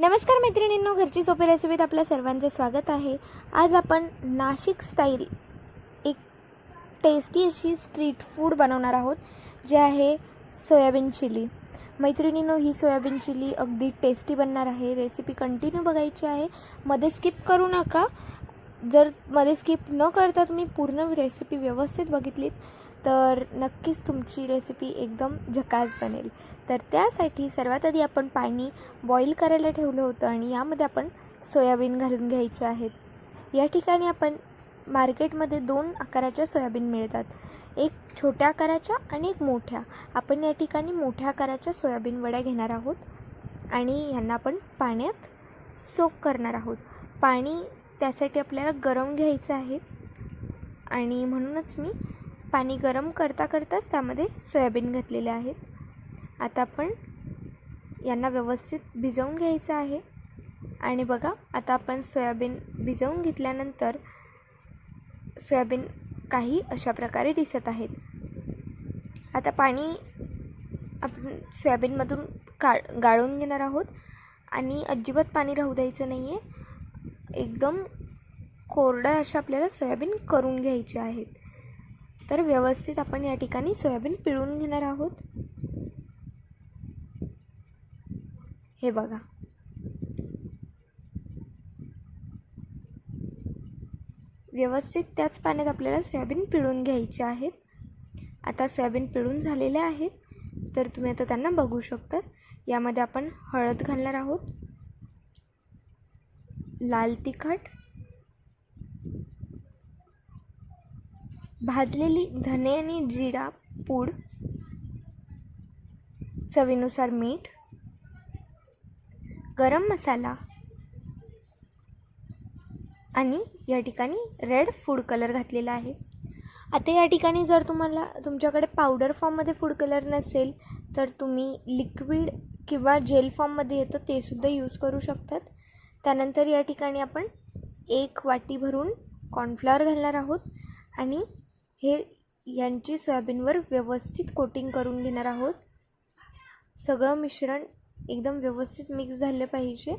नमस्कार मैत्रिणींनो, घरची सोपी रेसिपीत आपल्या सर्वांचे स्वागत आहे। आज आपण नाशिक स्टाईल एक टेस्टी अशी स्ट्रीट फूड बनवणार आहोत, जे आहे सोयाबीन चिली। मैत्रिणींनो, ही सोयाबीन चिली अगदी टेस्टी बनणार आहे। रेसिपी कंटिन्यू बघायची आहे, मध्ये स्किप करू नका। जर मध्ये स्किप न करता तुम्ही पूर्ण रेसिपी व्यवस्थित बघितलीत तर नक्कीच तुमची रेसिपी एकदम झकास बनेल। तर त्यासाठी सर्वात आधी आपण पाणी बॉईल करायला ठेवलं होतं आणि यामध्ये आपण सोयाबीन घालून घ्यायचे आहेत। या ठिकाणी आपण मार्केटमध्ये 2 आकाराच्या सोयाबीन मिळतात, एक छोट्या आकाराच्या आणि एक मोठ्या। आपण या ठिकाणी मोठ्या आकाराच्या सोयाबीन वड्या घेणार आहोत आणि यांना आपण पाण्यात सोक करणार आहोत। पाणी त्यासाठी आपल्याला गरम घ्यायचं आहे आणि म्हणूनच मी पाणी गरम करता करताच त्यामध्ये सोयाबीन घातलेले आहेत। आता आपण यांना व्यवस्थित भिजवून घ्यायचं आहे आणि बघा, आता आपण सोयाबीन भिजवून घेतल्यानंतर सोयाबीन काही अशा प्रकारे दिसत आहेत। आता पाणी आपण सोयाबीनमधून गाळून घेणार आहोत आणि अजिबात पाणी राहू द्यायचं नाही आहे। एकदम कोरडं अशा आपल्याला सोयाबीन करून घ्यायचे आहेत। तर व्यवस्थित आपण या ठिकाणी सोयाबीन पिळून घेणार आहोत। हे बघा, व्यवस्थित त्याच पाण्यात आपल्याला सोयाबीन पिळून घ्यायचे आहेत। आता सोयाबीन पिळून झालेले आहेत, तर तुम्ही आता त्यांना बघू शकता। यामध्ये आपण हळद घालणार आहोत, लाल तिखट, भाजलेली धने आणि जिरा पूड, चवीनुसार मीठ, गरम मसाला आणि या ठिकाणी रेड फूड कलर घातलेला आहे। आता या ठिकाणी जर तुमच्याकडे पावडर फॉर्ममध्ये फूड कलर नसेल तर तुम्ही लिक्विड किंवा जेल फॉर्ममध्ये येतं ते सुद्धा यूज करू शकतात। त्यानंतर या ठिकाणी आपण 1 वाटी भरून कॉर्नफ्लॉवर घालणार आहोत आणि हे यांची सोयाबीनवर व्यवस्थित कोटिंग करून घेणार आहोत। सगळं मिश्रण एकदम व्यवस्थित मिक्स झालं पाहिजे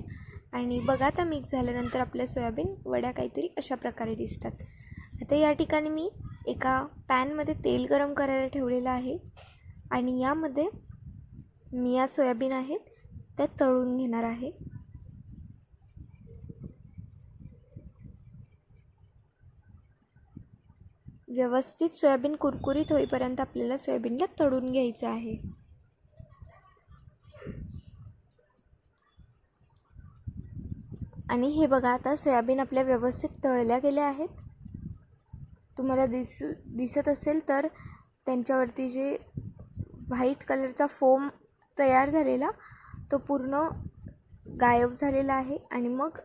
आणि बघा, आता मिक्स झाल्यानंतर आपल्या सोयाबीन वड्या काहीतरी अशा प्रकारे दिसतात। आता या ठिकाणी मी एका पॅनमध्ये तेल गरम करायला ठेवलेलं आहे आणि यामध्ये मी या सोयाबीन आहेत त्या तळून घेणार आहे। व्यवस्थित सोयाबीन कुरकुरीत होईपर्यंत आपल्याला सोयाबीनला तळून घ्यायचं आहे। आणि हे बघा, आता सोयाबीन आपल्या व्यवस्थित तळल्या गेल्या आहेत। तुम्हाला दिसत असेल तर त्यांच्यावरती जे व्हाईट कलरचा फोम तयार झालेला तो पूर्ण गायब झालेला आहे आणि मग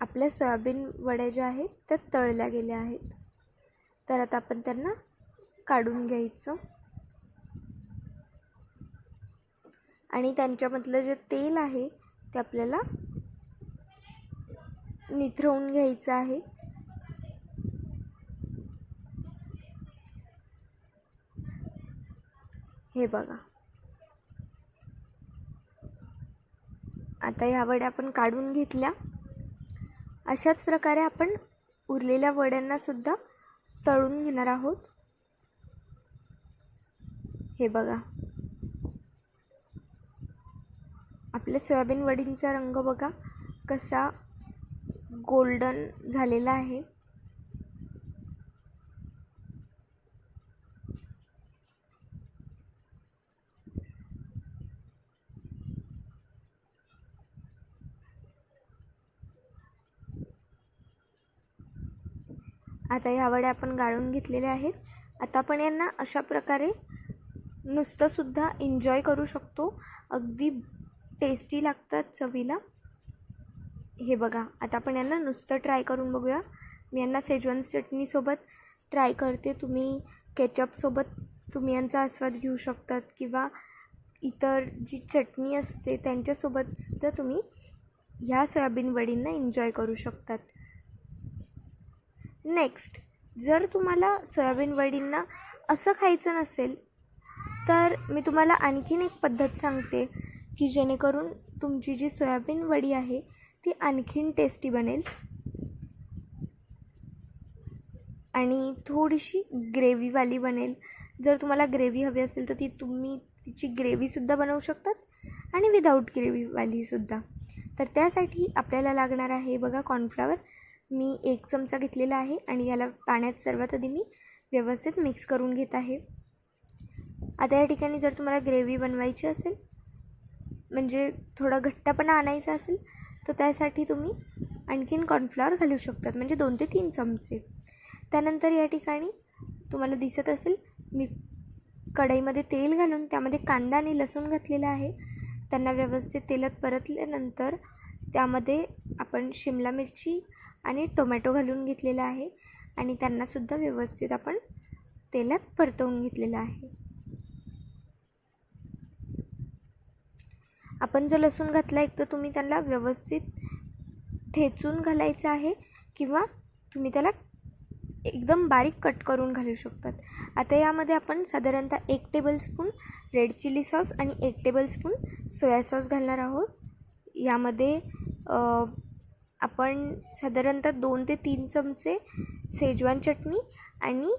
आपल्या सोयाबीन वड्या ज्या आहेत त्या तळल्या गेल्या आहेत। तर आता आपण त्यांना काढून घ्यायचं आणि त्यांच्यामधलं जे तेल आहे ते आपल्याला निथरवून घ्यायचं आहे। हे बघा, आता ह्या वड्या आपण काढून घेतल्या। अशाच प्रकारे आपण उरलेल्या वड्यांना सुद्धा तळून घेणार आहोत। हे बघा, आपल्या सोयाबीन वडींचा रंग बघा कसा गोल्डन झालेला आहे। आता ह्या वड्या आपण गाळून घेतलेल्या आहेत। आता आपण यांना अशा प्रकारे नुसतं सुद्धा एन्जॉय करू शकतो, अगदी टेस्टी लागतात चवीला। हे बघा, आता आपण यांना नुसतं ट्राय करून बघूया। मी यांना शेजवान चटणीसोबत ट्राय करते, तुम्ही केचपसोबत तुम्ही यांचा आस्वाद घेऊ शकतात किंवा इतर जी चटणी असते त्यांच्यासोबत सुद्धा तुम्ही ह्या सोयाबीन वडींना एन्जॉय करू शकतात। नेक्स्ट, जर तुम्हाला सोयाबीन वडींना असं खायचं नसेल तर मी तुम्हाला आणखीन एक पद्धत सांगते की जेणेकरून तुमची जी सोयाबीन वडी आहे ती आणखीन टेस्टी बनेल आणि थोडीशी ग्रेव्हीवाली बनेल. जर तुम्हाला ग्रेव्ही हवी असेल तर तुम्ही तिची ग्रेव्हीसुद्धा बनवू शकतात आणि विदाऊट ग्रेव्हीवालीसुद्धा. तर त्यासाठी आपल्याला लागणार आहे बघा कॉर्नफ्लॉवर. मी 1 चमचा घेतलेला आहे आणि याला पाण्यात सर्वात आधी मी व्यवस्थित मिक्स करून घेत आहे. आता या ठिकाणी जर तुम्हाला ग्रेव्ही बनवायची असेल म्हणजे थोडा घट्टपणा आणायचा असेल तर त्यासाठी तुम्ही आणखीन कॉर्नफ्लॉवर घालू शकतात, म्हणजे 2 ते 3 चमचे. त्यानंतर या ठिकाणी तुम्हाला दिसत असेल मी कढईमध्ये तेल घालून त्यामध्ये कांदा आणि लसूण घातलेला आहे. त्यांना व्यवस्थित तेलात परतल्यानंतर त्यामध्ये आपण शिमला मिरची आणि टोमॅटो घालून घेतलेला आहे आणि त्यांनासुद्धा व्यवस्थित आपण तेलात परतवून घेतलेलं आहे. आपण जर लसूण घातला एक तर तुम्ही त्याला व्यवस्थित ठेचून घालायचं आहे किंवा तुम्ही त्याला एकदम बारीक कट करून घालू शकतात. आता यामध्ये आपण साधारणतः 1 टेबलस्पून रेड चिली सॉस आणि 1 टेबलस्पून सोया सॉस घालणार आहोत. यामध्ये आपण साधारणतः 2 ते 3 चमचे शेजवान चटणी आणि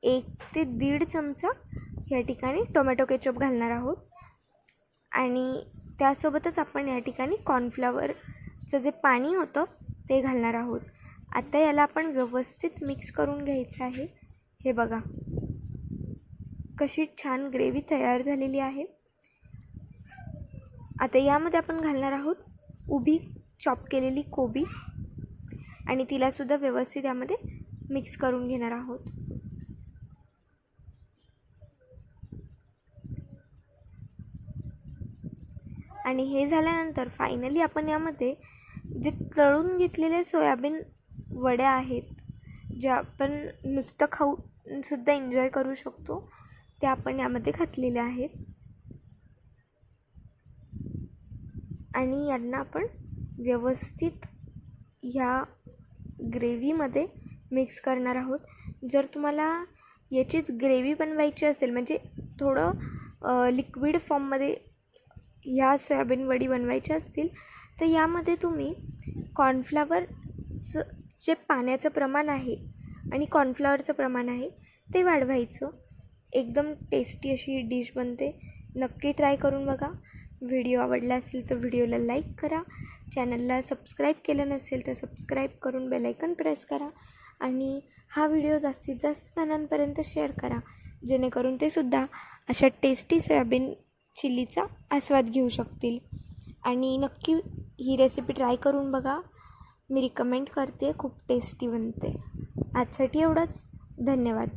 1 ते 1.5 चमचा या ठिकाणी टोमॅटो केचप घालणार आहोत आणि त्यासोबतच आपण या ठिकाणी कॉर्नफ्लॉवरचं जे पाणी होतं ते घालणार आहोत. आता याला आपण व्यवस्थित मिक्स करून घ्यायचं आहे. हे बघा कशी छान ग्रेव्ही तयार झालेली आहे. आता यामध्ये आपण घालणार आहोत उभी चॉप केलेली कोबी आणि तिलासुद्धा व्यवस्थित यामध्ये मिक्स करून घेणार आहोत. आणि हे झाल्यानंतर फायनली आपण यामध्ये जे तळून घेतलेले सोयाबीन वड्या आहेत ज्या आपण नुसतं खाऊनसुद्धा एन्जॉय करू शकतो त्या आपण यामध्ये घातलेल्या आहेत आणि यांना आपण व्यवस्थित ह्या ग्रेव्हीमध्ये मिक्स करणार आहोत. जर तुम्हाला याचीच ग्रेव्ही बनवायची असेल म्हणजे थोडं लिक्विड फॉर्ममध्ये ह्या सोयाबीन वडी बनवायच्या असतील तर यामध्ये तुम्ही कॉर्नफ्लॉवरचं जे पाण्याचं प्रमाण आहे आणि कॉर्नफ्लॉवरचं प्रमाण आहे ते वाढवायचं. एकदम टेस्टी अशी डिश बनते. नक्की ट्राय करून बघा. व्हिडिओ आवडला असेल तर व्हिडिओला लाईक करा. चॅनलला सबस्क्राईब केलं नसेल तर सबस्क्राईब करून बेल आयकॉन प्रेस करा आणि हा व्हिडिओ जास्तीत जास्त जणांपर्यंत शेअर करा जेणेकरून ते सुद्धा अशा टेस्टी सोयाबीन चिलीचा आस्वाद घेऊ शकतील. आणि नक्की ही रेसिपी ट्राय करून बघा. मी रिकमेंड करते, खूप टेस्टी बनते. आजसाठी एवढंच. धन्यवाद.